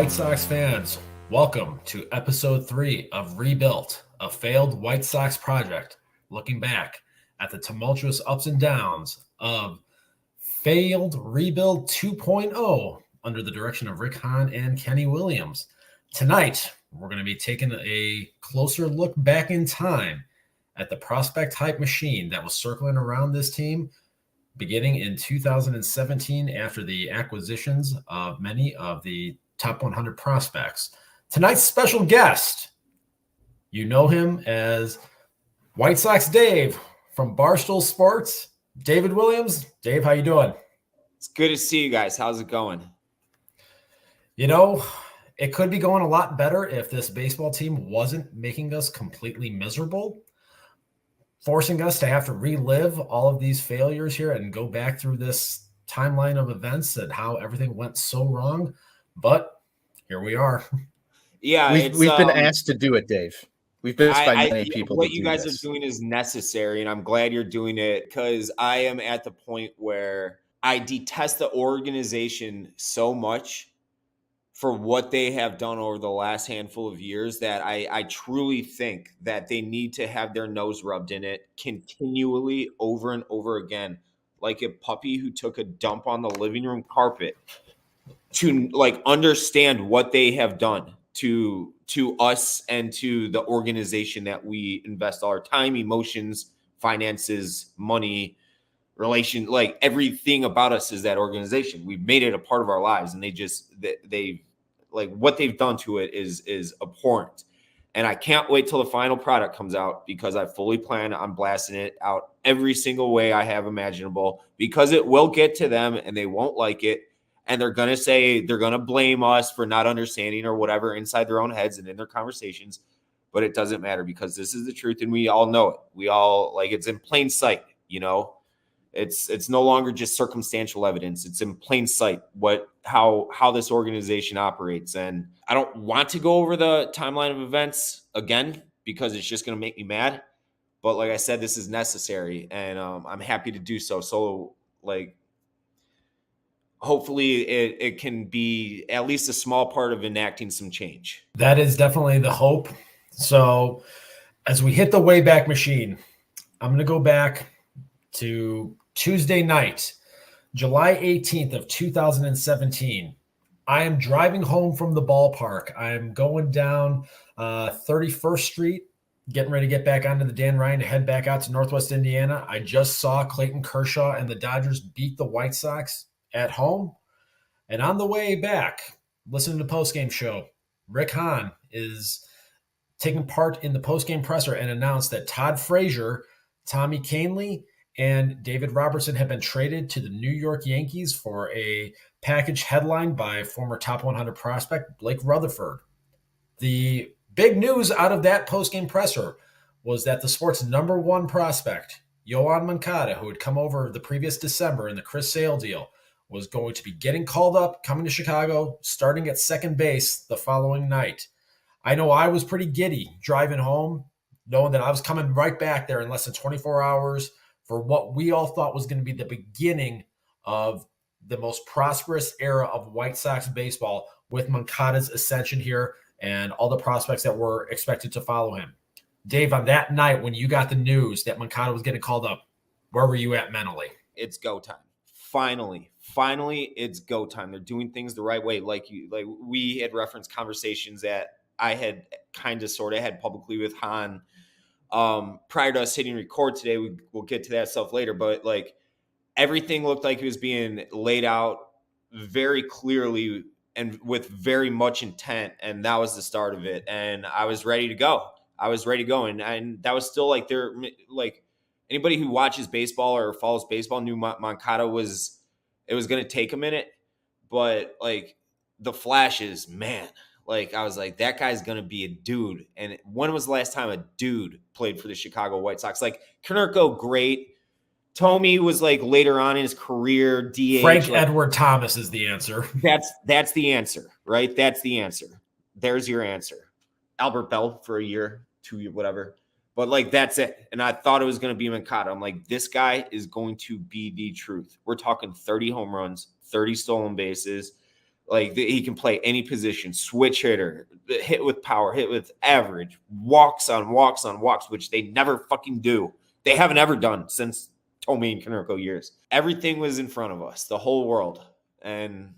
White Sox fans, welcome to episode 3 of Rebuilt, a failed White Sox project, looking back at the tumultuous ups and downs of failed Rebuild 2.0 under the direction of Rick Hahn and Kenny Williams. Tonight, we're going to be taking a closer look back in time at the prospect hype machine that was circling around this team beginning in 2017 after the acquisitions of many of the top 100 prospects. Tonight's special guest, you know him as White Sox Dave from Barstool Sports. David Williams. Dave, how you doing? It's good to see you guys. How's it going? You know, it could be going a lot better if this baseball team wasn't making us completely miserable, forcing us to have to relive all of these failures here and go back through this timeline of events and how everything went so wrong. But here we are. Yeah, we've been asked to do it, Dave. We've been asked by many people. What you guys are doing is necessary, and I'm glad you're doing it because I am at the point where I detest the organization so much for what they have done over the last handful of years that I truly think that they need to have their nose rubbed in it continually over and over again, like a puppy who took a dump on the living room carpet, to like understand what they have done to us and to the organization that we invest all our time, emotions, finances, money, relation, like everything about us is that organization. We've made it a part of our lives, and they like what they've done to it is abhorrent. And I can't wait till the final product comes out because I fully plan on blasting it out every single way I have imaginable, because it will get to them and they won't like it. And they're going to say, they're going to blame us for not understanding or whatever inside their own heads and in their conversations. But it doesn't matter because this is the truth and we all know it. We all, like, it's in plain sight, you know. It's no longer just circumstantial evidence. It's in plain sight how this organization operates. And I don't want to go over the timeline of events again because it's just going to make me mad. But like I said, this is necessary, and I'm happy to do so. So, like, hopefully it can be at least a small part of enacting some change. That is definitely the hope. So as we hit the Wayback Machine, I'm going to go back to Tuesday night, July 18th of 2017. I am driving home from the ballpark. I'm going down 31st Street, getting ready to get back onto the Dan Ryan to head back out to Northwest Indiana. I just saw Clayton Kershaw and the Dodgers beat the White Sox at home. And on the way back, listening to the postgame show, Rick Hahn is taking part in the postgame presser and announced that Todd Frazier, Tommy Kahnle, and David Robertson have been traded to the New York Yankees for a package headlined by former top 100 prospect Blake Rutherford. The big news out of that postgame presser was that the Sports' number one prospect, Yoan Moncada, who had come over the previous December in the Chris Sale deal, was going to be getting called up, coming to Chicago, starting at second base the following night. I know I was pretty giddy driving home, knowing that I was coming right back there in less than 24 hours for what we all thought was going to be the beginning of the most prosperous era of White Sox baseball with Moncada's ascension here and all the prospects that were expected to follow him. Dave, on that night when you got the news that Moncada was getting called up, where were you at mentally? It's go time. Finally, it's go time. They're doing things the right way. Like we had referenced conversations that I had kind of sort of had publicly with Hahn prior to us hitting record today. We'll get to that stuff later, but like everything looked like it was being laid out very clearly and with very much intent, and that was the start of it. And I was ready to go. And that was still like there, like anybody who watches baseball or follows baseball knew Moncada it was going to take a minute, but like the flashes, man. Like, I was like, that guy's going to be a dude. And when was the last time a dude played for the Chicago White Sox? Like, Konerko, great. Tomey was, like, later on in his career, DH. Frank Edward Thomas is the answer. That's the answer, right? That's the answer. There's your answer. Albert Bell for a year, 2 years, whatever. But, like, that's it. And I thought it was going to be Moncada. I'm like, this guy is going to be the truth. We're talking 30 home runs, 30 stolen bases. Like he can play any position, switch hitter, hit with power, hit with average, walks on walks, which they never fucking do. They haven't ever done since Tomei and Konerko years. Everything was in front of us, the whole world. And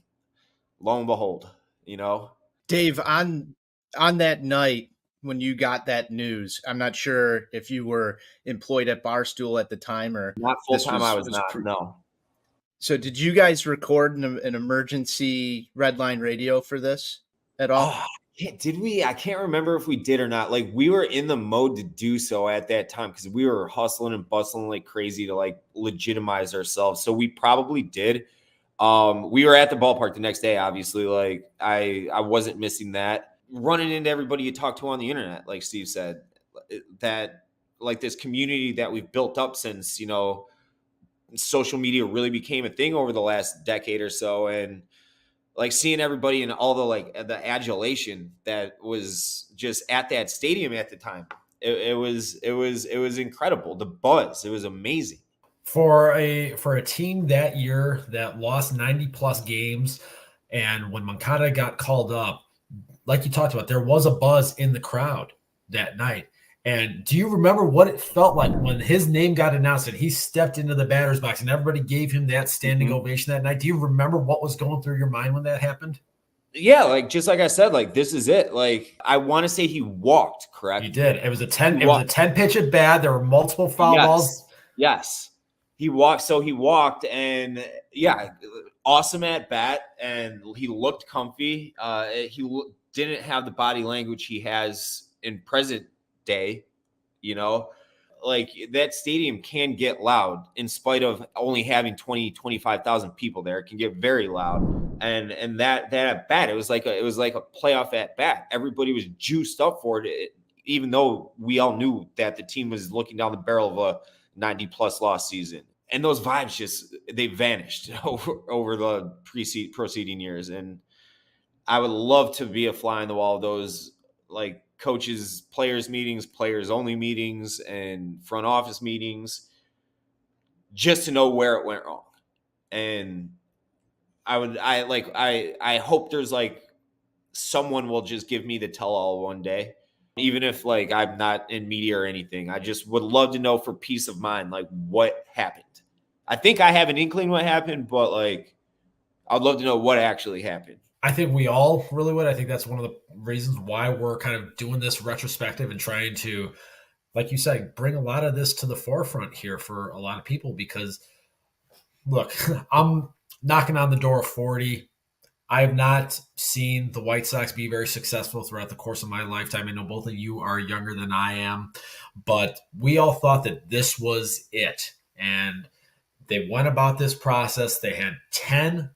lo and behold, Dave, on that night when you got that news, I'm not sure if you were employed at Barstool at the time or not full time. I was not. No. So did you guys record an emergency red line radio for this at all? Did we? I can't remember if we did or not. Like we were in the mode to do so at that time because we were hustling and bustling like crazy to like legitimize ourselves. So we probably did. We were at the ballpark the next day, obviously. Like I wasn't missing that. Running into everybody you talk to on the internet, like Steve said, that like this community that we've built up since, social media really became a thing over the last decade or so. And like seeing everybody and all the adulation that was just at that stadium at the time, it was incredible. The buzz, it was amazing. For a team that year that lost 90 plus games, and when Moncada got called up, like you talked about, there was a buzz in the crowd that night. And do you remember what it felt like when his name got announced and he stepped into the batter's box and everybody gave him that standing ovation that night? Do you remember what was going through your mind when that happened? Yeah, just like I said, like this is it. Like I want to say he walked, correct? He did. It was a 10 pitch at bat. There were multiple foul balls. Yes. He walked. So he walked, and yeah, awesome at bat, and he looked comfy. He didn't have the body language he has in present day, like that stadium can get loud in spite of only having 25,000 people there. It can get very loud. And that at bat, it was like a playoff at bat. Everybody was juiced up for it, even though we all knew that the team was looking down the barrel of a 90 plus loss season. And those vibes they vanished over the proceeding years. And I would love to be a fly on the wall of those like coaches, players meetings, players only meetings, and front office meetings, just to know where it went wrong. And I hope there's like someone will just give me the tell all one day, even if like I'm not in media or anything. I just would love to know for peace of mind, like what happened. I think I have an inkling what happened, but like I'd love to know what actually happened. I think we all really would. I think that's one of the reasons why we're kind of doing this retrospective and trying to, like you said, bring a lot of this to the forefront here for a lot of people. Because, look, I'm knocking on the door of 40. I have not seen the White Sox be very successful throughout the course of my lifetime. I know both of you are younger than I am, but we all thought that this was it. And they went about this process. They had 10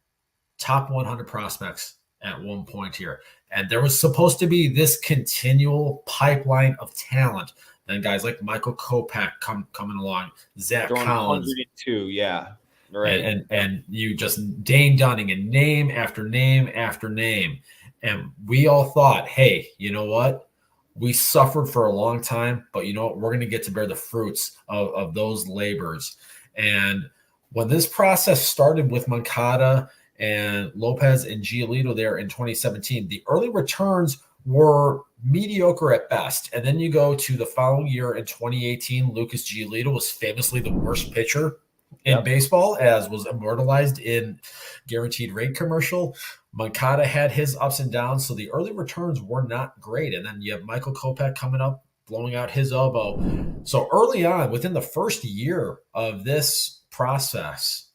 top 100 prospects at one point here. And there was supposed to be this continual pipeline of talent. Then guys like Michael Kopech coming along, Zach Collins. 102, yeah. Right. And you just Dane Dunning and name after name after name. And we all thought, hey, you know what? We suffered for a long time, but you know what? We're going to get to bear the fruits of those labors. And when this process started with Moncada and Lopez and Giolito there in 2017, the early returns were mediocre at best. And then you go to the following year in 2018, Lucas Giolito was famously the worst pitcher in baseball, as was immortalized in Guaranteed Rate commercial. Moncada had his ups and downs, so the early returns were not great. And then you have Michael Kopech coming up, blowing out his elbow. So early on, within the first year of this process,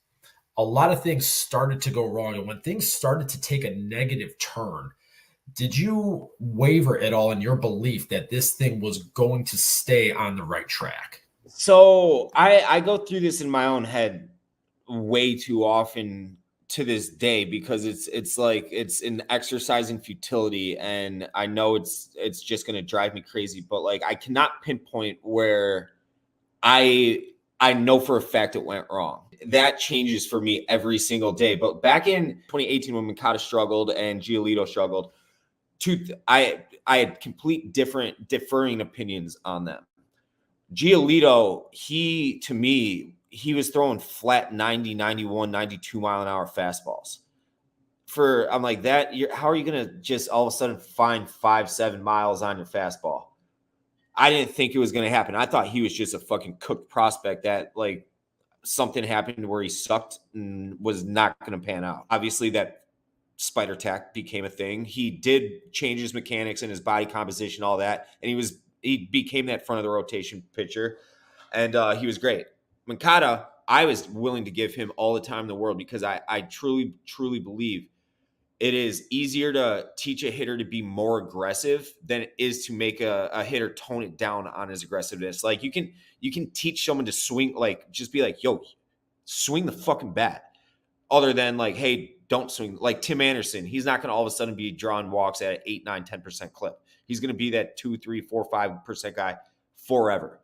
a lot of things started to go wrong. And when things started to take a negative turn, did you waver at all in your belief that this thing was going to stay on the right track? So I go through this in my own head way too often to this day, because it's like it's an exercise in futility, and I know it's just going to drive me crazy, but like I cannot pinpoint where I know for a fact it went wrong. That changes for me every single day. But back in 2018, when Moncada struggled and Giolito struggled, I had differing opinions on them. Giolito, to me, he was throwing flat 90, 91, 92 mile an hour fastballs. I'm like that. How are you going to just all of a sudden find 5-7 miles on your fastball? I didn't think it was going to happen. I thought he was just a fucking cooked prospect that like something happened where he sucked and was not going to pan out. Obviously that spider tack became a thing. He did change his mechanics and his body composition, all that. And he became that front of the rotation pitcher. And he was great. Mankata, I was willing to give him all the time in the world because I truly, truly believe it is easier to teach a hitter to be more aggressive than it is to make a hitter tone it down on his aggressiveness. Like you can teach someone to swing, like just be like, yo, swing the fucking bat. Other than like, hey, don't swing. Like Tim Anderson, he's not going to all of a sudden be drawing walks at an 8, 9, 10% clip. He's going to be that 2, 3, 4, 5% guy forever.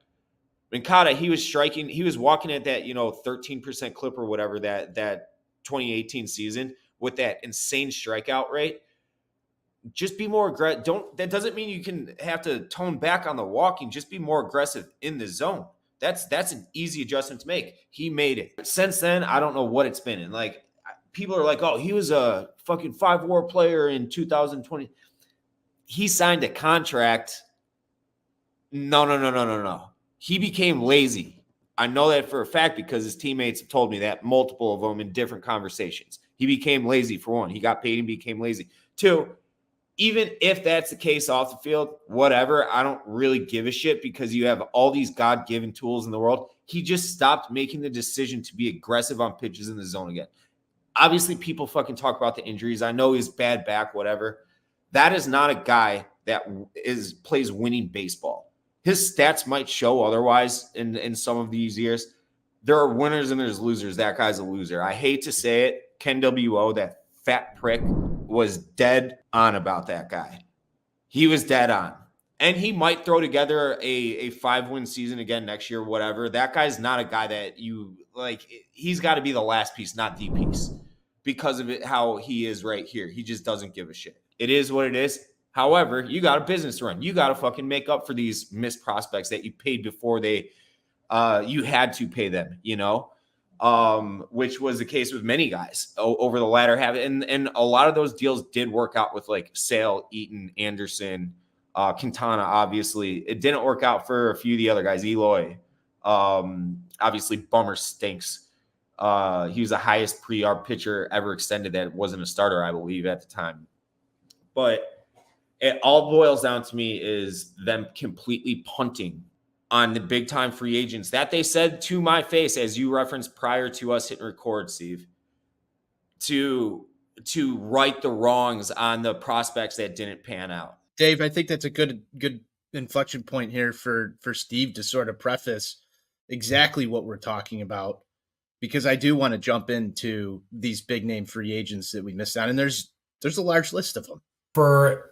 Mankata, he was walking at that, 13% clip or whatever that 2018 season with that insane strikeout rate. Just be more aggressive. That doesn't mean you can have to tone back on the walking. Just be more aggressive in the zone. That's an easy adjustment to make. He made it. Since then, I don't know what it's been. And like people are like, oh, he was a fucking 5-WAR player in 2020. He signed a contract. No. He became lazy. I know that for a fact because his teammates have told me that, multiple of them in different conversations. He became lazy for one. He got paid and became lazy. 2, even if that's the case off the field, whatever, I don't really give a shit because you have all these God-given tools in the world. He just stopped making the decision to be aggressive on pitches in the zone again. Obviously, people fucking talk about the injuries. I know he's bad back, whatever. That is not a guy that plays winning baseball. His stats might show otherwise in some of these years. There are winners and there's losers. That guy's a loser. I hate to say it. Ken W.O., that fat prick, was dead on about that guy. He was dead on. And he might throw together a 5-win season again next year, whatever. That guy's not a guy that you like. He's got to be the last piece, not the piece, because of it, how he is right here. He just doesn't give a shit. It is what it is. However, you got a business to run. You got to fucking make up for these missed prospects that you paid before you had to pay them, which was the case with many guys over the latter half. And a lot of those deals did work out with like Sale, Eaton, Anderson, Quintana, obviously. It didn't work out for a few of the other guys. Eloy, obviously, Bummer stinks. He was the highest pre-arb pitcher ever extended that wasn't a starter, I believe, at the time. But it all boils down to me is them completely punting on the big-time free agents that they said to my face, as you referenced prior to us hitting record, Steve, to right the wrongs on the prospects that didn't pan out. Dave, I think that's a good inflection point here for Steve to sort of preface exactly what we're talking about, because I do want to jump into these big-name free agents that we missed out, and there's a large list of them. For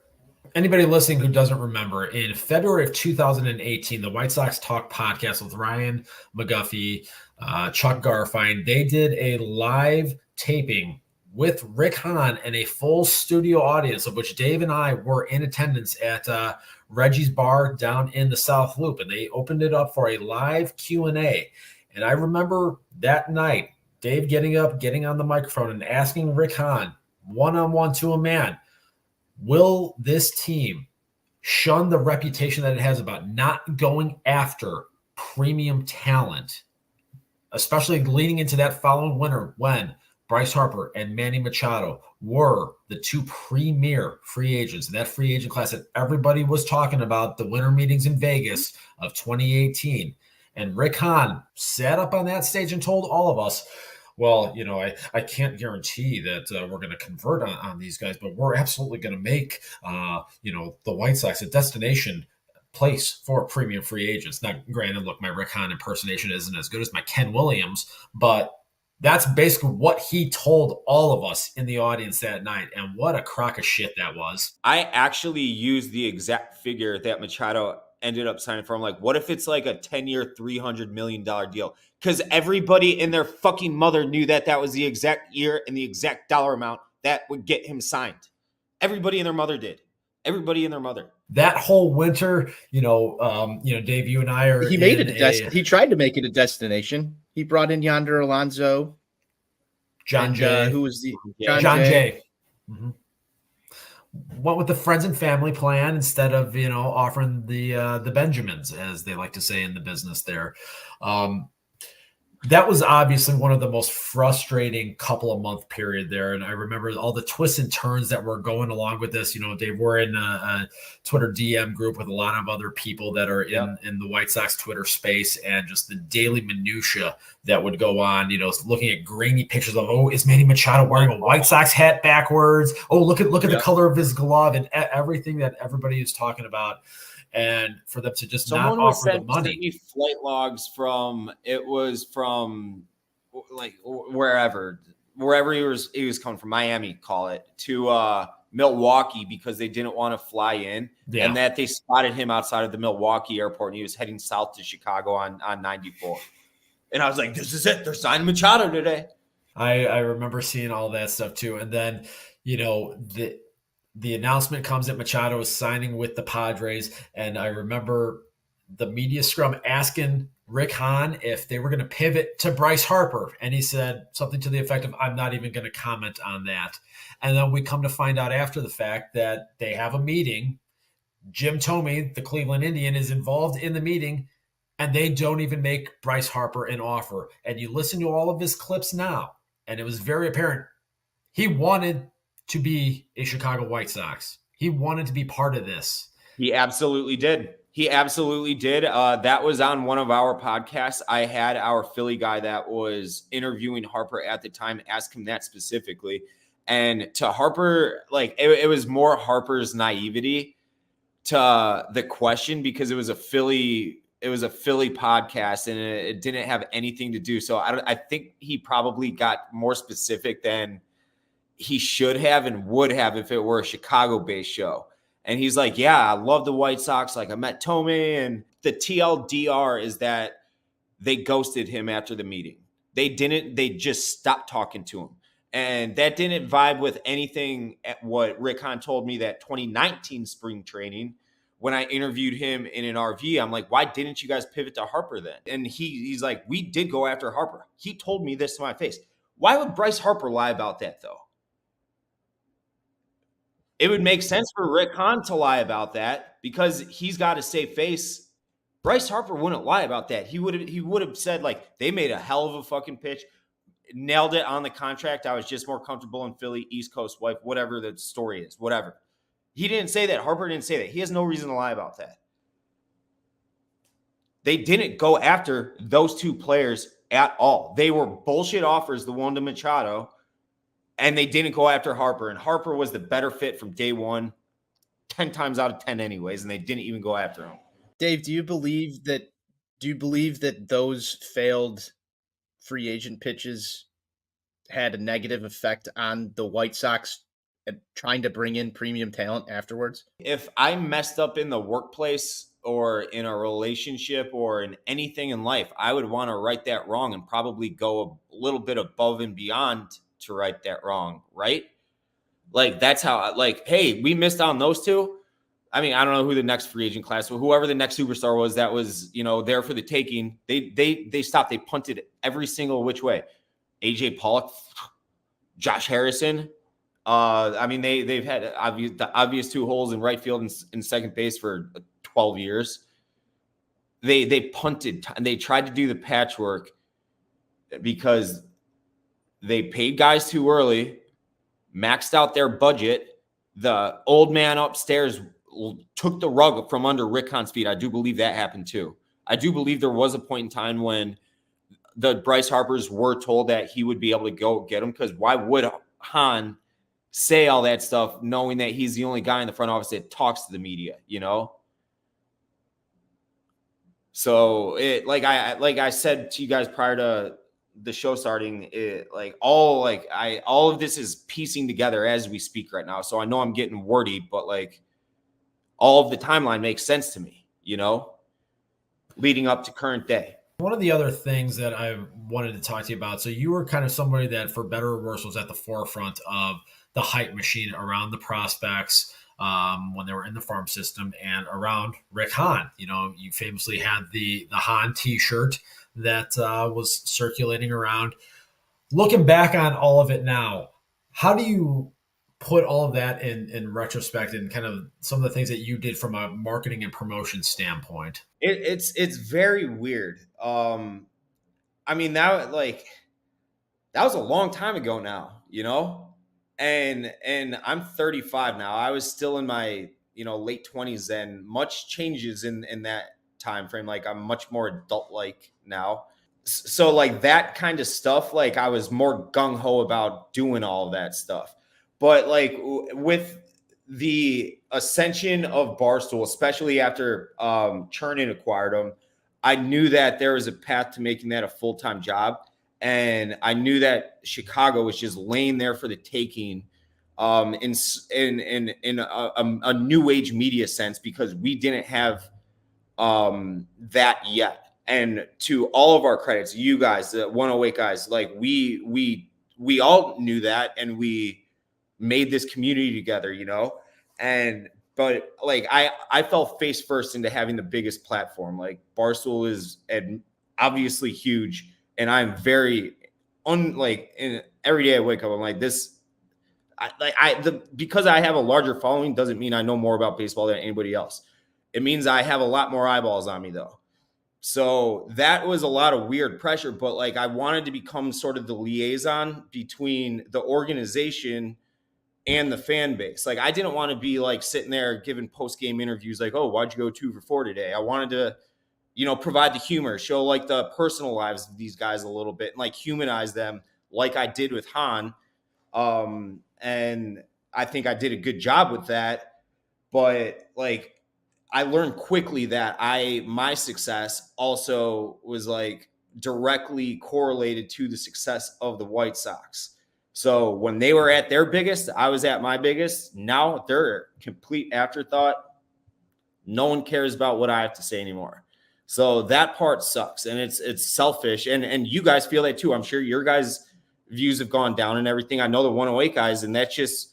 anybody listening who doesn't remember, in February of 2018, the White Sox Talk podcast with Ryan McGuffey, Chuck Garfine, they did a live taping with Rick Hahn and a full studio audience, of which Dave and I were in attendance at Reggie's Bar down in the South Loop, and they opened it up for a live Q&A. And I remember that night, Dave getting up, getting on the microphone and asking Rick Hahn, one-on-one to a man, will this team shun the reputation that it has about not going after premium talent, especially leading into that following winter when Bryce Harper and Manny Machado were the 2 premier free agents in that free agent class that everybody was talking about, the winter meetings in Vegas of 2018. And Rick Hahn sat up on that stage and told all of us, well, I can't guarantee that we're going to convert on these guys, but we're absolutely going to make, the White Sox a destination place for premium free agents. Now, granted, look, my Rick Hahn impersonation isn't as good as my Ken Williams, but that's basically what he told all of us in the audience that night. And what a crock of shit that was. I actually used the exact figure that Machado ended up signing for. I'm like, what if it's like a 10-year, $300 million deal? Because everybody and their fucking mother knew that was the exact year and the exact dollar amount that would get him signed. Everybody and their mother did. Everybody and their mother. That whole winter, Dave, you and I are. He made it he tried to make it a destination. He brought in Yonder Alonso, John Jay. Who was the John Jay? Mm-hmm. Went with the friends and family plan instead of, offering the Benjamins, as they like to say in the business there. Um, that was obviously one of the most frustrating couple of month period there. And I remember all the twists and turns that were going along with this. Dave, we're in a Twitter DM group with a lot of other people that are in the White Sox Twitter space, and just the daily minutia that would go on, looking at grainy pictures of, oh, is Manny Machado wearing a White Sox hat backwards? Oh, look at the color of his glove, and everything that everybody is talking about. And for them to just not offer the money. Sent me flight logs from like wherever he was coming from, Miami, call it, to Milwaukee, because they didn't want to fly in, and that they spotted him outside of the Milwaukee airport, and he was heading south to Chicago on 94. And I was like, this is it. They're signing Machado today. I remember seeing all that stuff too. And then, the announcement comes that Machado is signing with the Padres. And I remember the media scrum asking Rick Hahn if they were going to pivot to Bryce Harper. And he said something to the effect of, I'm not even going to comment on that. And then we come to find out after the fact that they have a meeting. Jim Thome, the Cleveland Indian, is involved in the meeting, and they don't even make Bryce Harper an offer. And you listen to all of his clips now, and it was very apparent he wanted to be a Chicago White Sox. He wanted to be part of this. He absolutely did. That was on one of our podcasts. I had our Philly guy that was interviewing Harper at the time ask him that specifically. And to Harper, like, it was more Harper's naivety to the question, because it was a Philly podcast, and it didn't have anything to do. So I think he probably got more specific than he should have and would have if it were a Chicago-based show. And he's like, yeah, I love the White Sox. Like, I met Thome, and the TLDR is that they ghosted him after the meeting. They just stopped talking to him. And that didn't vibe with anything at what Rick Hahn told me that 2019 spring training, when I interviewed him in an RV, I'm like, why didn't you guys pivot to Harper then? And he's like, we did go after Harper. He told me this to my face. Why would Bryce Harper lie about that, though? It would make sense for Rick Hahn to lie about that, because he's got a safe face. Bryce Harper wouldn't lie about that. He would have said, like, they made a hell of a fucking pitch, nailed it on the contract. I was just more comfortable in Philly, East Coast wife, whatever the story is, whatever. He didn't say that. Harper didn't say that. He has no reason to lie about that. They didn't go after those two players at all. They were bullshit offers, the one to Machado, and they didn't go after Harper. And Harper was the better fit from day one, 10 times out of 10 anyways, and they didn't even go after him. Dave, do you believe that those failed free agent pitches had a negative effect on the White Sox trying to bring in premium talent afterwards? If I messed up in the workplace or in a relationship or in anything in life, I would want to right that wrong and probably go a little bit above and beyond to right that wrong, right? Like, that's how, like, hey, we missed on those two. I mean, I don't know who the next free agent class was, whoever the next superstar was that was, there for the taking. They stopped. They punted every single which way. AJ Pollock, Josh Harrison. I mean, they've had the obvious two holes in right field and second base for 12 years. They punted and they tried to do the patchwork because they paid guys too early, maxed out their budget. The old man upstairs took the rug from under Rick Hahn's feet. I do believe that happened too. I do believe there was a point in time when the Bryce Harpers were told that he would be able to go get them, because why would Hahn say all that stuff knowing that he's the only guy in the front office that talks to the media, So like I said to you guys prior to the show starting, all of this is piecing together as we speak right now. So I know I'm getting wordy, but like all of the timeline makes sense to me, leading up to current day. One of the other things that I wanted to talk to you about, so you were kind of somebody that, for better or worse, was at the forefront of the hype machine around the prospects when they were in the farm system and around Rick Hahn. You famously had the Hahn t-shirt that was circulating around. Looking back on all of it now, how do you put all of that in retrospect and kind of some of the things that you did from a marketing and promotion standpoint? It's very weird. I mean, that was a long time ago now, and I'm 35 now. I was still in my late 20s then. Much changes in that time frame. Like, I'm much more adult like now. So like that kind of stuff, like I was more gung-ho about doing all of that stuff. But like with the ascension of Barstool, especially after Churnin acquired them, I knew that there was a path to making that a full-time job. And I knew that Chicago was just laying there for the taking in a new age media sense, because we didn't have that yet. And to all of our credits, you guys, the 108 guys, like we all knew that, and we made this community together, but like I fell face first into having the biggest platform. Like, Barstool is obviously huge, and I'm very every day I wake up, I'm like this. Because I have a larger following doesn't mean I know more about baseball than anybody else. It means I have a lot more eyeballs on me, though. So that was a lot of weird pressure, but like I wanted to become sort of the liaison between the organization and the fan base. Like, I didn't want to be like sitting there giving post-game interviews like, oh, why'd you go 2 for 4 today? I wanted to, provide the humor, show like the personal lives of these guys a little bit, and like humanize them like I did with Han. And I think I did a good job with that. But like, I learned quickly that my success also was like directly correlated to the success of the White Sox. So when they were at their biggest, I was at my biggest. Now they're a complete afterthought. No one cares about what I have to say anymore. So that part sucks, and it's selfish. And you guys feel that too. I'm sure your guys' views have gone down and everything. I know the 108 guys, and that's just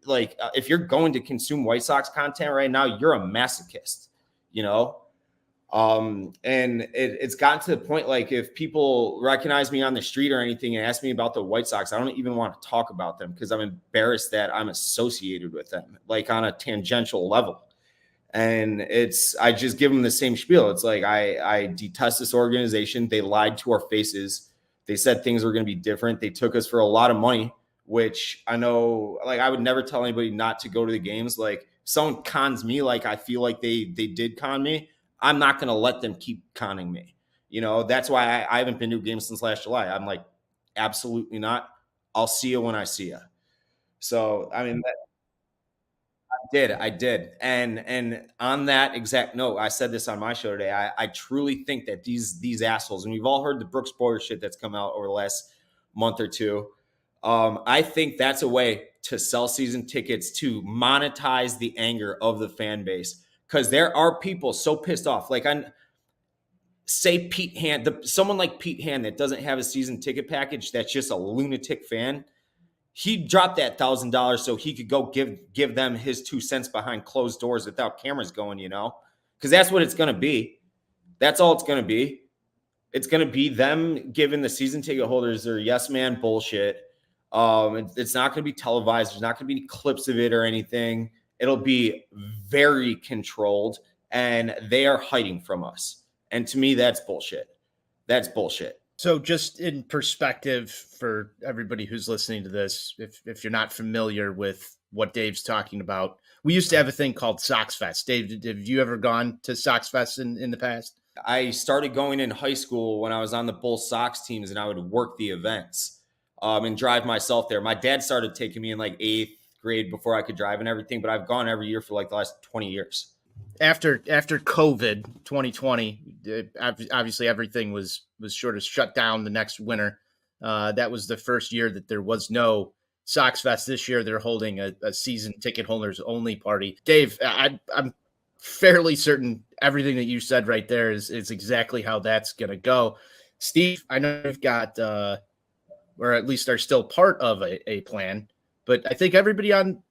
like, if you're going to consume White Sox content right now, you're a masochist, and it's gotten to the point, like, if people recognize me on the street or anything and ask me about the White Sox, I don't even want to talk about them because I'm embarrassed that I'm associated with them, like on a tangential level. And I just give them the same spiel. It's like, I detest this organization. They lied to our faces. They said things were going to be different. They took us for a lot of money, which I know, like, I would never tell anybody not to go to the games. Like, if someone cons me, like I feel like they did con me, I'm not going to let them keep conning me. That's why I haven't been to a game since last July. I'm like, absolutely not. I'll see you when I see you. So, I mean, I did. And on that exact note, I said this on my show today. I truly think that these assholes, and we've all heard the Brooks Boyer shit that's come out over the last month or two. I think that's a way to sell season tickets, to monetize the anger of the fan base, because there are people so pissed off. Like, say Pete Hand, someone like Pete Hand that doesn't have a season ticket package, that's just a lunatic fan. He dropped that $1,000 so he could go give them his 2 cents behind closed doors without cameras going, because that's what it's going to be. That's all it's going to be. It's going to be them giving the season ticket holders their yes man bullshit. It's not going to be televised. There's not going to be any clips of it or anything. It'll be very controlled, and they are hiding from us. And to me, that's bullshit. That's bullshit. So just in perspective for everybody who's listening to this, if you're not familiar with what Dave's talking about, we used to have a thing called Sox Fest. Dave, have you ever gone to Sox Fest in the past? I started going in high school when I was on the Bull Sox teams, and I would work the events and drive myself there. My dad started taking me in like 8th grade before I could drive and everything, but I've gone every year for like the last 20 years. After COVID 2020, obviously everything was sort of shut down the next winter. That was the first year that there was no Sox Fest. This year they're holding a season ticket holders only party. Dave, I'm fairly certain everything that you said right there is exactly how that's going to go. Steve, I know you've got, or at least are still part of a plan, but I think everybody on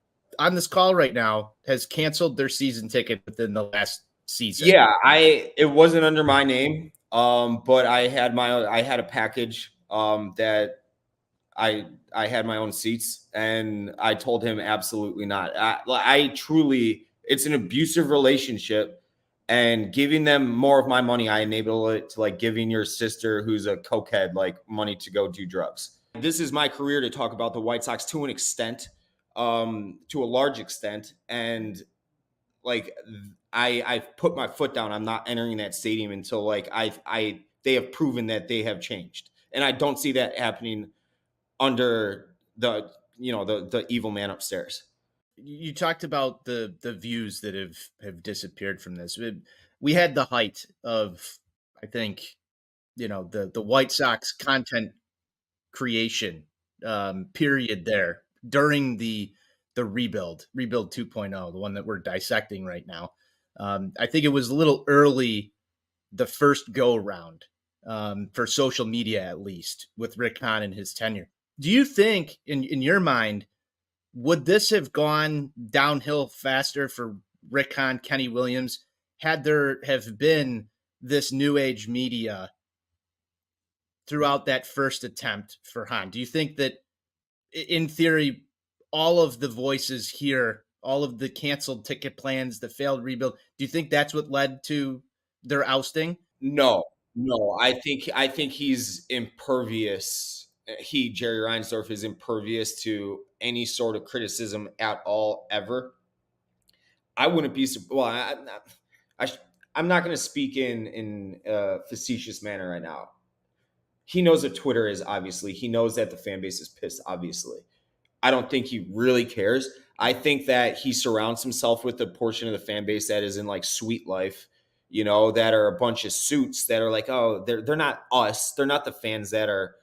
this call right now has canceled their season ticket within the last season. Yeah, it wasn't under my name, but I had a package that I had my own seats, and I told him absolutely not. I truly, it's an abusive relationship, and giving them more of my money, I enable it to like giving your sister who's a cokehead like money to go do drugs. This is my career to talk about the White Sox to an extent, to a large extent, and like I've put my foot down. I'm not entering that stadium until like they have proven that they have changed, and I don't see that happening under the the evil man upstairs. You talked about the views that have disappeared from this. We had the height of, I think, the White Sox content creation period there during the rebuild 2.0, the one that we're dissecting right now. I think it was a little early the first go round, for social media, at least with Rick Hahn and his tenure. Do you think, in your mind, would this have gone downhill faster for Rick Hahn, Kenny Williams, had there have been this new age media throughout that first attempt for Hahn? Do you think that, in theory, all of the voices here, all of the canceled ticket plans, the failed rebuild, do you think that's what led to their ousting? No, no. I think he's impervious. Jerry Reinsdorf is impervious to any sort of criticism at all ever. I wouldn't be well. I'm not going to speak in a facetious manner right now. He knows what Twitter is. Obviously, he knows that the fan base is pissed. Obviously, I don't think he really cares. I think that he surrounds himself with a portion of the fan base that is in like sweet life, that are a bunch of suits that are like, oh, they're not us. They're not the fans that are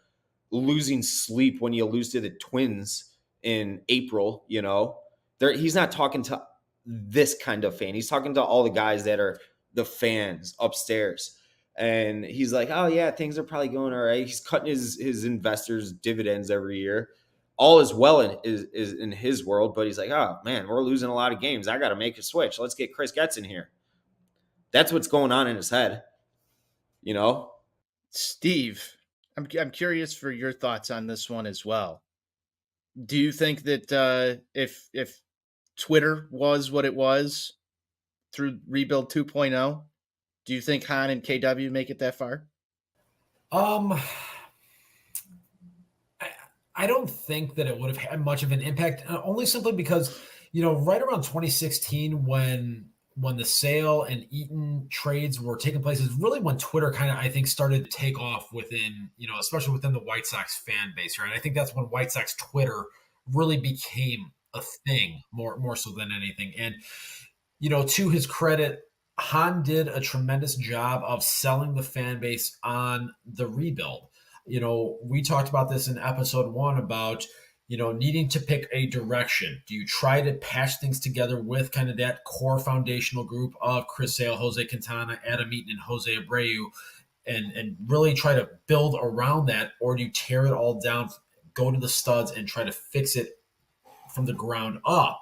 losing sleep when you lose to the Twins in April. He's not talking to this kind of fan. He's talking to all the guys that are the fans upstairs. And he's like, oh yeah, things are probably going all right. He's cutting his investors dividends every year. All is well is in his world, but he's like, oh man, we're losing a lot of games. I got to make a switch. Let's get Chris Getz in here. That's what's going on in his head, Steve, I'm curious for your thoughts on this one as well. Do you think that if Twitter was what it was through Rebuild 2.0, do you think Hahn and KW make it that far? I don't think that it would have had much of an impact, only simply because, right around 2016 when the Sale and Eaton trades were taking place is really when Twitter kind of, I think, started to take off within, especially within the White Sox fan base, right? I think that's when White Sox Twitter really became a thing more so than anything. And, to his credit, Hahn did a tremendous job of selling the fan base on the rebuild. We talked about this in episode 1 about, needing to pick a direction. Do you try to patch things together with kind of that core foundational group of Chris Sale, Jose Quintana, Adam Eaton, and Jose Abreu, and really try to build around that? Or do you tear it all down, go to the studs, and try to fix it from the ground up?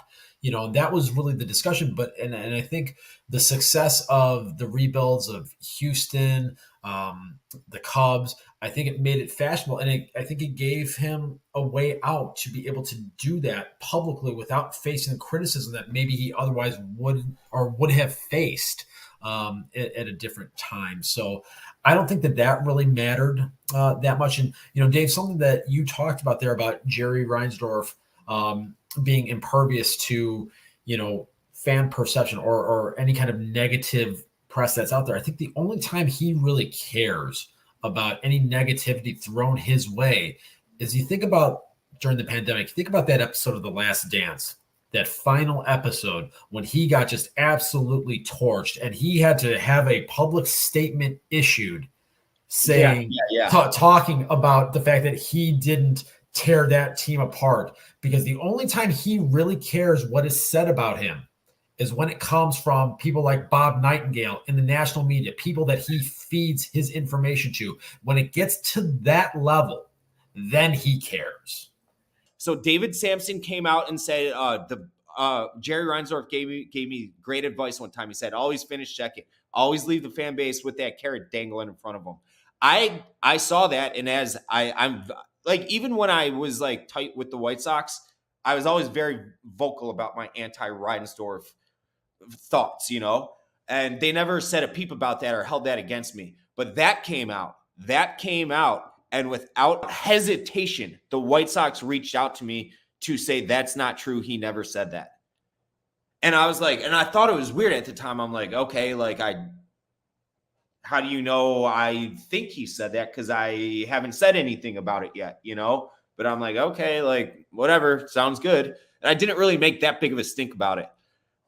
That was really the discussion. But and I think the success of the rebuilds of Houston, the Cubs, I think it made it fashionable, and I think it gave him a way out to be able to do that publicly without facing the criticism that maybe he otherwise would have faced at a different time. So I don't think that really mattered that much. And Dave, something that you talked about there about Jerry Reinsdorf being impervious to fan perception or any kind of negative press that's out there. I think the only time he really cares about any negativity thrown his way is, you think about during the pandemic, think about that episode of The Last Dance, that final episode when he got just absolutely torched and he had to have a public statement issued saying, talking about the fact that he didn't tear that team apart, because the only time he really cares what is said about him is when it comes from people like Bob Nightingale in the national media, people that he feeds his information to. When it gets to that level, then he cares. So David Sampson came out and said Jerry Reinsdorf gave me great advice one time. He said, always finish checking, always leave the fan base with that carrot dangling in front of them. I saw that, and as I'm like, even when I was like tight with the White Sox, I was always very vocal about my anti-Reinsdorf thoughts, and they never said a peep about that or held that against me. But that came out. And without hesitation, the White Sox reached out to me to say that's not true. He never said that. And I was like, and I thought it was weird at the time. I'm like, okay, like how do you know I think he said that? Because I haven't said anything about it yet, But I'm like, okay, like whatever, sounds good. And I didn't really make that big of a stink about it.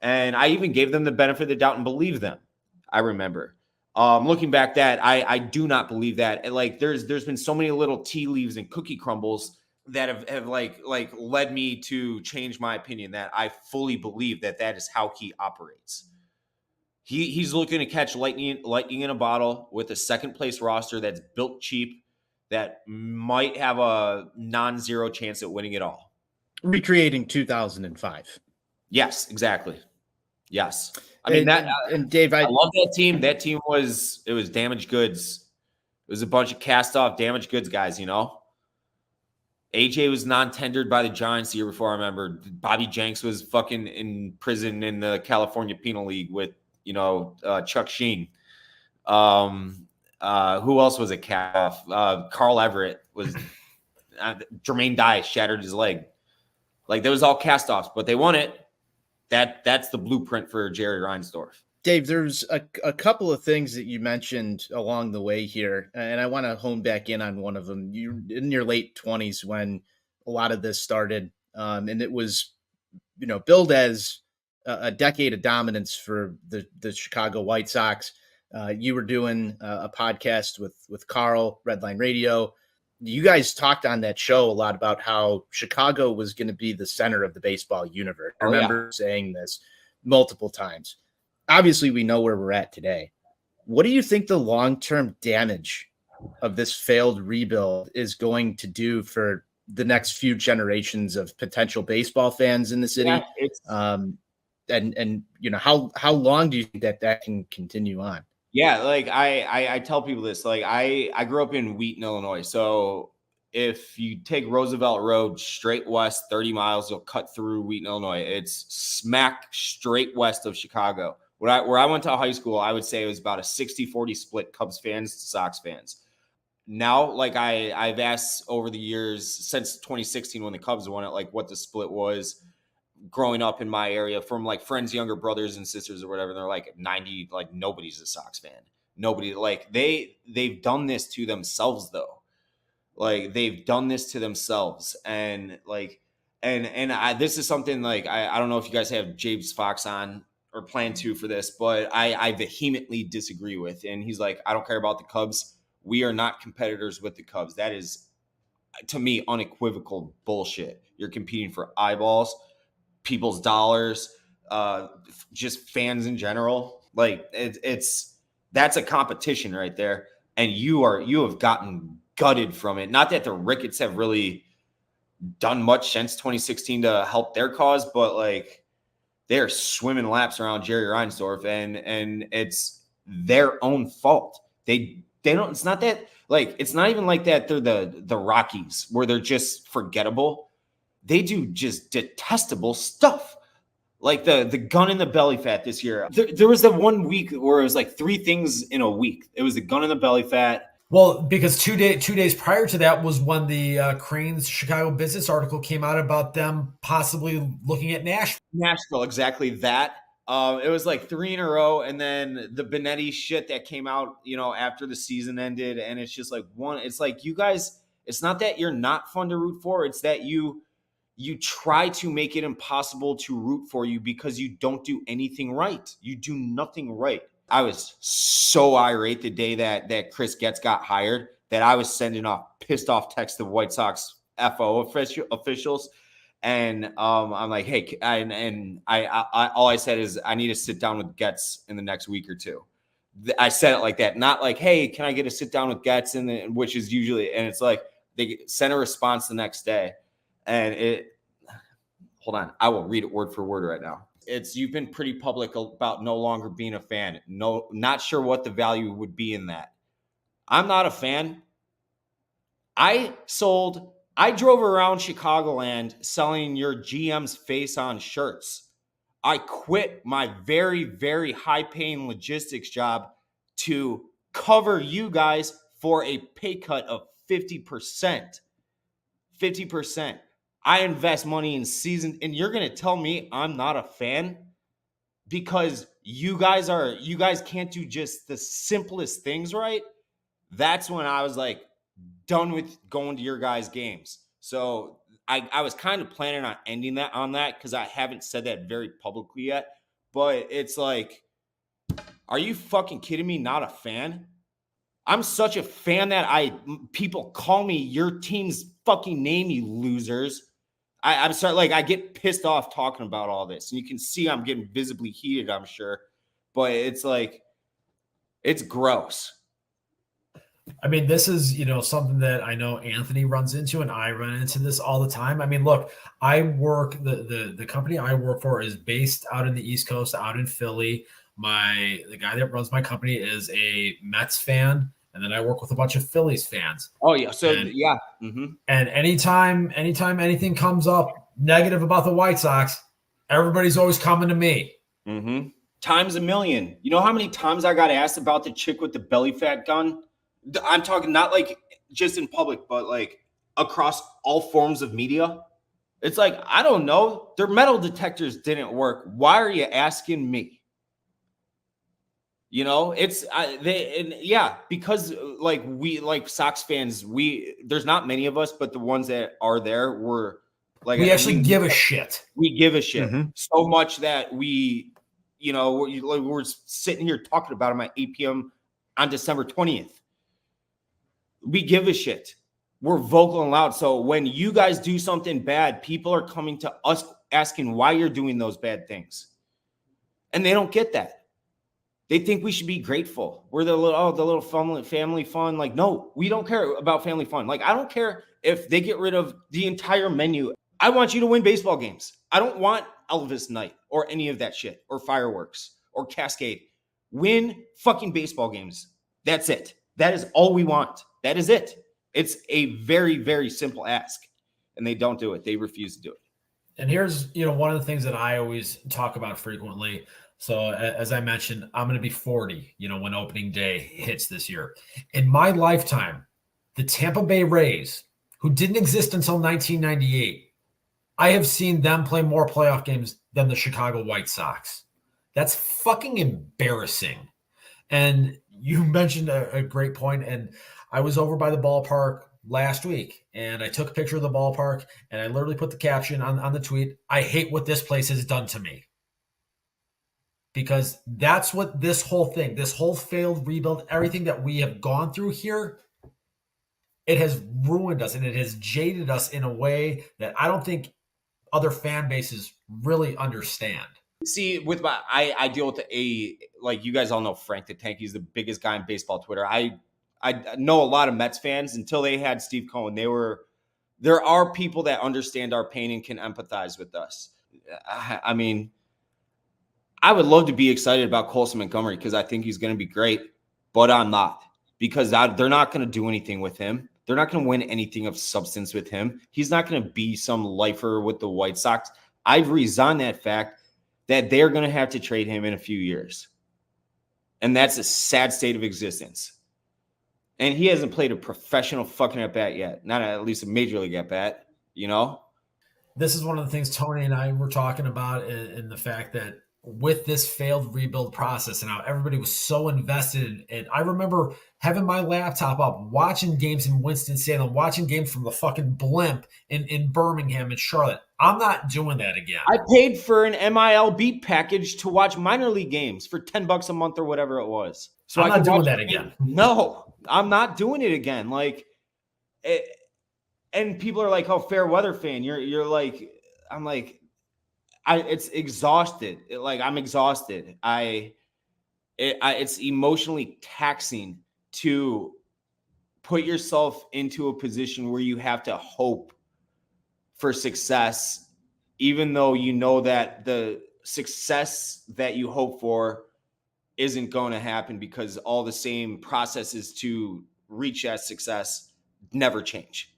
And I even gave them the benefit of the doubt and believed them. I remember. Looking back, that I do not believe that. And like there's been so many little tea leaves and cookie crumbles that have like led me to change my opinion, that I fully believe that is how he operates. He's looking to catch lightning in a bottle with a second place roster that's built cheap, that might have a non-zero chance at winning it all. Recreating 2005. Yes, exactly. Yes. I mean, mean, and Dave, I love that team. That team was damaged goods. It was a bunch of cast off damaged goods guys, AJ was non-tendered by the Giants the year before. I remember Bobby Jenks was fucking in prison in the California Penal League with, Chuck Sheen. Who else was a cast off? Carl Everett was Jermaine Dye shattered his leg. Like, there was all cast offs, but they won it. That's the blueprint for Jerry Reinsdorf. Dave, there's a couple of things that you mentioned along the way here, and I want to hone back in on one of them. You're in your late 20s when a lot of this started, and it was, billed as a decade of dominance for the Chicago White Sox. You were doing a podcast with Carl, Redline Radio. You guys talked on that show a lot about how Chicago was going to be the center of the baseball universe. I remember saying this multiple times. Obviously, we know where we're at today. What do you think the long-term damage of this failed rebuild is going to do for the next few generations of potential baseball fans in the city? And how long do you think that can continue on? Yeah, like I tell people this. Like I grew up in Wheaton, Illinois. So if you take Roosevelt Road straight west 30 miles, you'll cut through Wheaton, Illinois. It's smack straight west of Chicago. Where I went to high school, I would say it was about a 60-40 split Cubs fans to Sox fans. Now, like I've asked over the years since 2016 when the Cubs won it, like what the split was growing up in my area from like friends, younger brothers and sisters or whatever. They're like 90, like nobody's a Sox fan. Nobody, like they've done this to themselves though. Like they've done this to themselves. And like, this is something like, I don't know if you guys have James Fox on or plan to for this, but I vehemently disagree with. And he's like, I don't care about the Cubs. We are not competitors with the Cubs. That is, to me, unequivocal bullshit. You're competing for eyeballs, people's dollars, just fans in general. Like that's a competition right there. And you have gotten gutted from it. Not that the Ricketts have really done much since 2016 to help their cause, but like, they're swimming laps around Jerry Reinsdorf, and it's their own fault. They don't. It's not that like it's not even like that. They're the Rockies where they're just forgettable. They do just detestable stuff, like the gun in the belly fat this year. There was that 1 week where it was like 3 things in a week. It was the gun in the belly fat. Well, because 2 days prior to that was when the Crane's Chicago Business article came out about them possibly looking at Nashville. Exactly that. It was like 3 in a row, and then the Benetti shit that came out, after the season ended, and it's just like it's like you guys. It's not that you're not fun to root for; it's that you try to make it impossible to root for you because you don't do anything right. You do nothing right. I was so irate the day that Chris Getz got hired that I was sending off pissed off texts to White Sox FO officials. And I'm like, hey, I all I said is I need to sit down with Getz in the next week or two. I said it like that, not like, hey, can I get a sit down with Getz? Which is usually, and it's like they sent a response the next day. And hold on, I will read it word for word right now. You've been pretty public about no longer being a fan. No, not sure what the value would be in that. I'm not a fan. I drove around Chicagoland selling your GM's face on shirts. I quit my very, very high paying logistics job to cover you guys for a pay cut of 50%. 50%. I invest money in season, and you're going to tell me I'm not a fan because you guys can't do just the simplest things right. That's when I was like, done with going to your guys' games. So I was kind of planning on ending that on that because I haven't said that very publicly yet. But it's like, are you fucking kidding me? Not a fan? I'm such a fan that people call me your team's fucking name, you losers. I'm sorry, like I get pissed off talking about all this. And you can see I'm getting visibly heated, I'm sure. But it's like, it's gross. I mean, this is, something that I know Anthony runs into, and I run into this all the time. I mean, look, I work, the company I work for is based out in the East Coast, out in Philly. The guy that runs my company is a Mets fan, and then I work with a bunch of Phillies fans. Oh yeah. So yeah. Mm-hmm. And anytime anything comes up negative about the White Sox, everybody's always coming to me. Mm-hmm. Times a million. You know how many times I got asked about the chick with the belly fat gun? I'm talking not like just in public, but like across all forms of media. It's like, I don't know. Their metal detectors didn't work. Why are you asking me? Because like Sox fans, there's not many of us, but the ones that are there were like, we actually give a shit. We give a shit so much that we're sitting here talking about them at 8 p.m. on December 20th. We give a shit. We're vocal and loud. So when you guys do something bad, people are coming to us asking why you're doing those bad things. And they don't get that. They think we should be grateful. We're the little family fun. Like, no, we don't care about family fun. Like, I don't care if they get rid of the entire menu. I want you to win baseball games. I don't want Elvis Night or any of that shit or fireworks or Cascade. Win fucking baseball games. That's it. That is all we want. That is it. It's a very, very simple ask, and they don't do it. They refuse to do it. And here's, one of the things that I always talk about frequently. So as I mentioned, I'm going to be 40, when opening day hits this year. In my lifetime, the Tampa Bay Rays, who didn't exist until 1998, I have seen them play more playoff games than the Chicago White Sox. That's fucking embarrassing. And you mentioned a great point, and I was over by the ballpark last week, and I took a picture of the ballpark, and I literally put the caption on the tweet, "I hate what this place has done to me." Because that's what this whole thing, this whole failed rebuild, everything that we have gone through here, it has ruined us, and it has jaded us in a way that I don't think other fan bases really understand. See, I deal with like you guys all know Frank the Tank. He's the biggest guy on baseball Twitter. I know a lot of Mets fans until they had Steve Cohen. There are people that understand our pain and can empathize with us. I mean, I would love to be excited about Colson Montgomery because I think he's going to be great, but I'm not, because they're not going to do anything with him. They're not going to win anything of substance with him. He's not going to be some lifer with the White Sox. I've resigned that fact that they're going to have to trade him in a few years. And that's a sad state of existence. And he hasn't played a professional fucking at-bat yet. Not at least a major league at-bat, This is one of the things Tony and I were talking about, in the fact that with this failed rebuild process and how everybody was so invested. And I remember having my laptop up, watching games in Winston-Salem, watching games from the fucking blimp in Birmingham and Charlotte. I'm not doing that again. I paid for an MILB package to watch minor league games for $10 a month or whatever it was. So I'm not doing that again. No, I'm not doing it again. And people are like, "Oh, fair weather fan." You're like, I'm like, it's exhausted. I'm exhausted. It's emotionally taxing to put yourself into a position where you have to hope for success, even though you know that the success that you hope for isn't going to happen, because all the same processes to reach that success never change.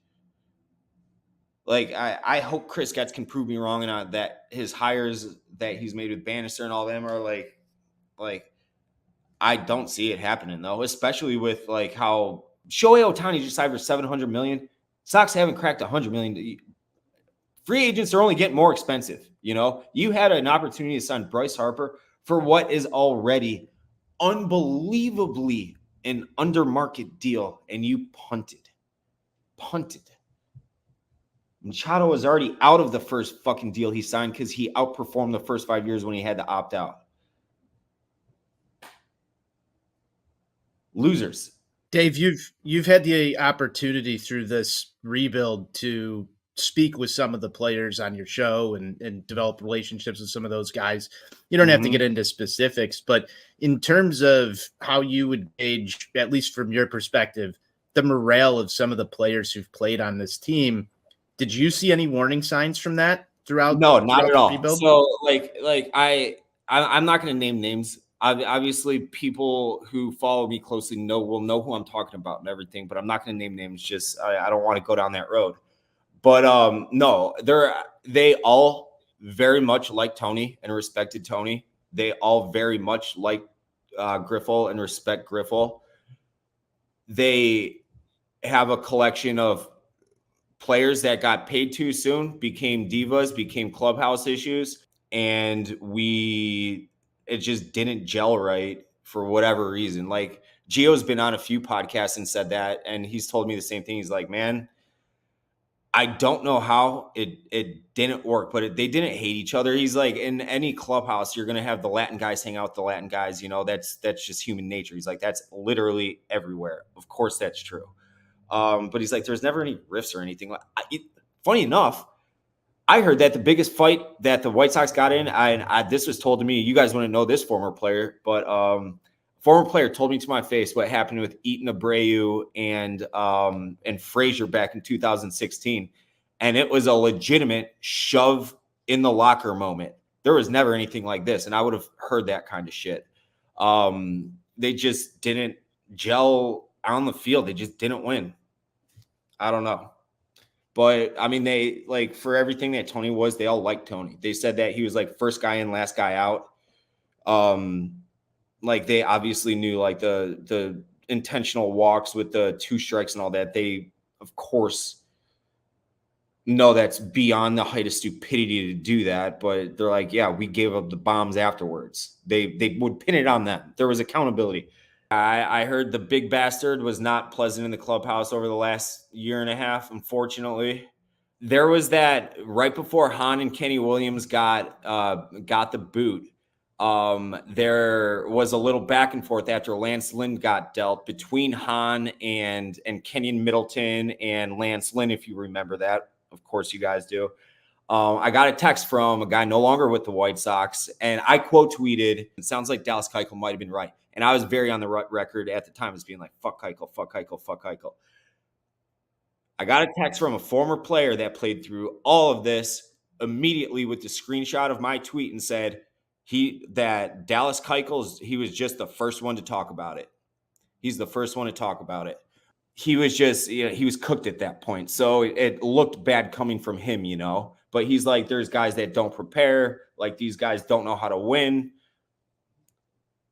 Like, I hope Chris Getz can prove me wrong and that his hires that he's made with Bannister and all them are like I don't see it happening though, especially with like how Shohei Ohtani just signed for $700 million. Sox haven't cracked $100 million. Free agents are only getting more expensive. You know, you had an opportunity to sign Bryce Harper for what is already unbelievably an under market deal, and you punted. Machado was already out of the first fucking deal he signed because he outperformed the first 5 years when he had to opt out. Losers. Dave, you've had the opportunity through this rebuild to speak with some of the players on your show and develop relationships with some of those guys. You don't have to get into specifics, but in terms of how you would gauge, at least from your perspective, the morale of some of the players who've played on this team, did you see any warning signs from that throughout? No, not throughout at the all. rebuild? So I'm not going to name names. Obviously, people who follow me closely will know who I'm talking about and everything, but I'm not going to name names. Just I don't want to go down that road. But no, they all very much like Tony and respected Tony. They all very much like Griffel and respect Griffel. They have a collection of players that got paid too soon, became divas, became clubhouse issues, and it just didn't gel right for whatever reason. Like, Gio's been on a few podcasts and said that, and he's told me the same thing. He's like, man, I don't know how it didn't work, but they didn't hate each other. He's like, in any clubhouse, you're going to have the Latin guys hang out with the Latin guys. You know, that's just human nature. He's like, that's literally everywhere. Of course, that's true. But he's like, there's never any rifts or anything. Funny enough, I heard that the biggest fight that the White Sox got in, this was told to me, you guys wouldn't know this former player, but former player told me to my face what happened with Eaton Abreu and Frazier back in 2016. And it was a legitimate shove in the locker moment. There was never anything like this. And I would have heard that kind of shit. They just didn't gel on the field. They just didn't win. I don't know. But I mean, they like for everything that Tony was, they all liked Tony. They said that he was like first guy in, last guy out. Like they obviously knew like the intentional walks with the 2 strikes and all that. They, of course, know that's beyond the height of stupidity to do that. But they're like, yeah, we gave up the bombs afterwards. They would pin it on them. There was accountability. I heard the big bastard was not pleasant in the clubhouse over the last year and a half, unfortunately. There was that right before Hahn and Kenny Williams got the boot. There was a little back and forth after Lance Lynn got dealt between Hahn and Kenyon Middleton and Lance Lynn, if you remember that. Of course you guys do. I got a text from a guy no longer with the White Sox, and I quote tweeted, it sounds like Dallas Keuchel might have been right. And I was very on the record at the time as being like, fuck Keuchel, fuck Keuchel, fuck Keuchel. I got a text from a former player that played through all of this immediately with the screenshot of my tweet and said that Dallas Keuchel, he was just the first one to talk about it. He's the first one to talk about it. He was just, he was cooked at that point. So it looked bad coming from him, But he's like, there's guys that don't prepare. Like, these guys don't know how to win.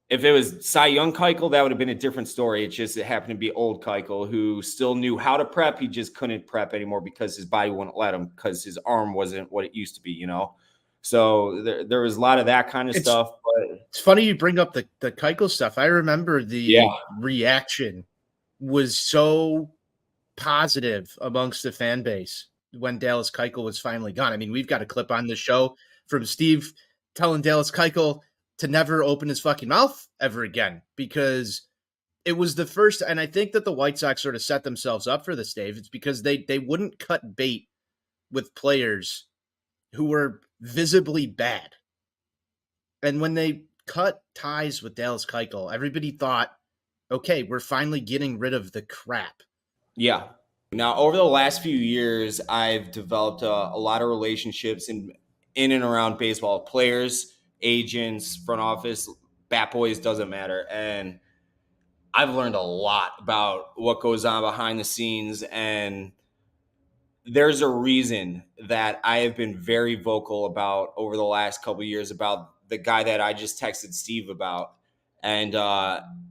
If it was Cy Young Keuchel, that would have been a different story. It happened to be old Keuchel who still knew how to prep. He just couldn't prep anymore because his body wouldn't let him because his arm wasn't what it used to be, So there was a lot of that kind of stuff. But it's funny you bring up the Keuchel stuff. I remember the reaction was so positive amongst the fan base when Dallas Keuchel was finally gone. I mean, we've got a clip on the show from Steve telling Dallas Keuchel to never open his fucking mouth ever again, because it was the first, and I think that the White Sox sort of set themselves up for this, Dave. It's because they wouldn't cut bait with players who were visibly bad. And when they cut ties with Dallas Keuchel, everybody thought, okay, we're finally getting rid of the crap. Yeah. Now, over the last few years, I've developed a lot of relationships in and around baseball, players, agents, front office, bat boys, doesn't matter. And I've learned a lot about what goes on behind the scenes, and there's a reason that I have been very vocal about over the last couple of years about the guy that I just texted Steve about. And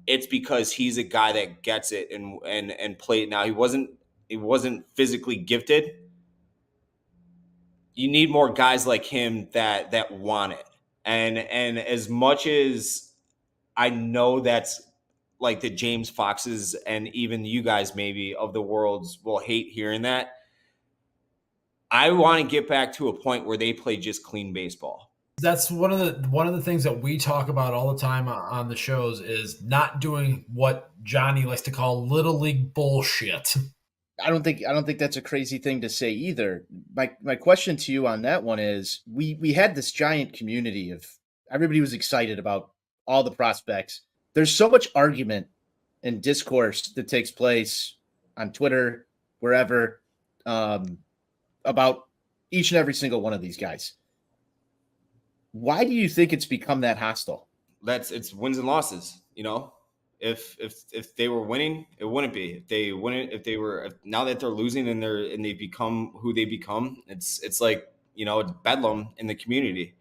it's because he's a guy that gets it and played. Now he wasn't physically gifted. You need more guys like him that want it. And as much as I know that's like the James Foxes and even you guys maybe of the worlds will hate hearing that, I want to get back to a point where they play just clean baseball. That's one of the things that we talk about all the time on the shows is not doing what Johnny likes to call little league bullshit. I don't think that's a crazy thing to say either. My question to you on that one is we had this giant community of everybody was excited about all the prospects. There's so much argument and discourse that takes place on Twitter, wherever, about each and every single one of these guys. Why do you think it's become that hostile? It's wins and losses, you know. If they were winning, it wouldn't be. Now that they're losing and they become who they become, it's like, you know, it's bedlam in the community.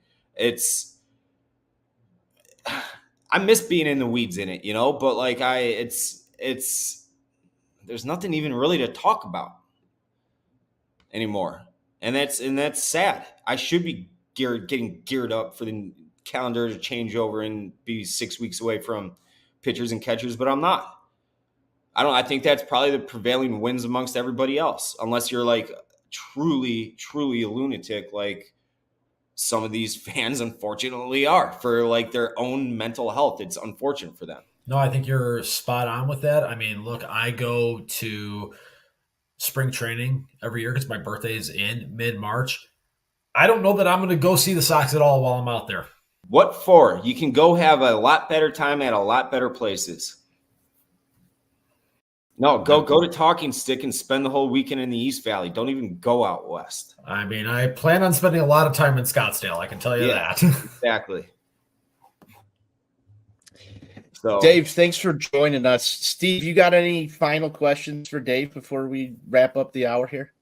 I miss being in the weeds in it, you know, but like there's nothing even really to talk about anymore. And that's sad. I should be getting geared up for the calendar to change over and be 6 weeks away from pitchers and catchers, but I'm not. I think that's probably the prevailing winds amongst everybody else, unless you're like truly a lunatic, like some of these fans unfortunately are, for like their own mental health. It's unfortunate for them. No, I think you're spot on with that. I mean, look, I go to spring training every year because my birthday is in mid-March. I don't know that I'm going to go see the Sox at all while I'm out there. What for? You can go have a lot better time at a lot better places. No, go to Talking Stick and spend the whole weekend in the East Valley. Don't even go out west. I mean, I plan on spending a lot of time in Scottsdale. I can tell you that. Exactly. So, Dave, thanks for joining us. Steve, you got any final questions for Dave before we wrap up the hour here?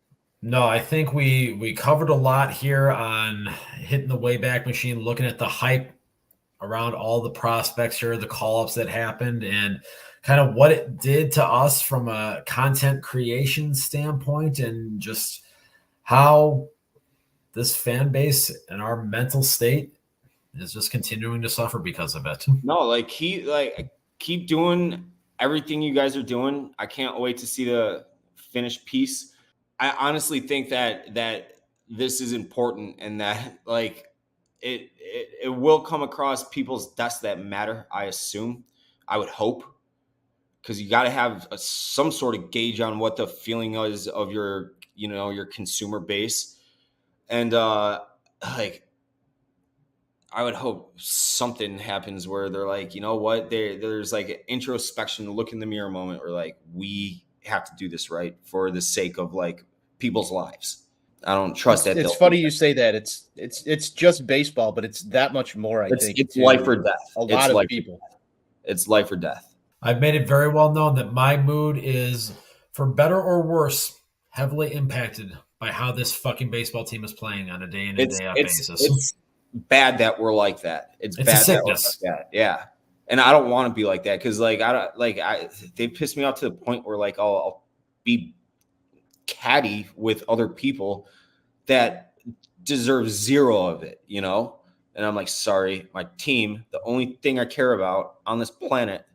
No, I think we covered a lot here on hitting the Wayback Machine, looking at the hype around all the prospects here, the call-ups that happened, and kind of what it did to us from a content creation standpoint, and just how this fan base and our mental state is just continuing to suffer because of it. No, keep doing everything you guys are doing. I can't wait to see the finished piece. I honestly think that this is important, and that like it will come across people's desks that matter. I assume, I would hope, because you got to have some sort of gauge on what the feeling is of your consumer base, and like I would hope something happens where they're like, you know what, there's like an introspection, look in the mirror moment, where like we have to do this right for the sake of like people's lives. I don't trust that. It's funny you say that. It's just baseball, but it's that much more. I think it's life or death. A lot of people. It's life or death. I've made it very well known that my mood is, for better or worse, heavily impacted by how this fucking baseball team is playing on a day in and day out basis. It's bad that we're like that. It's bad a sickness. That we're like that. Yeah. And I don't want to be like that, because they piss me off to the point where like I'll be catty with other people that deserve zero of it, you know? And I'm like, sorry, my team, the only thing I care about on this planet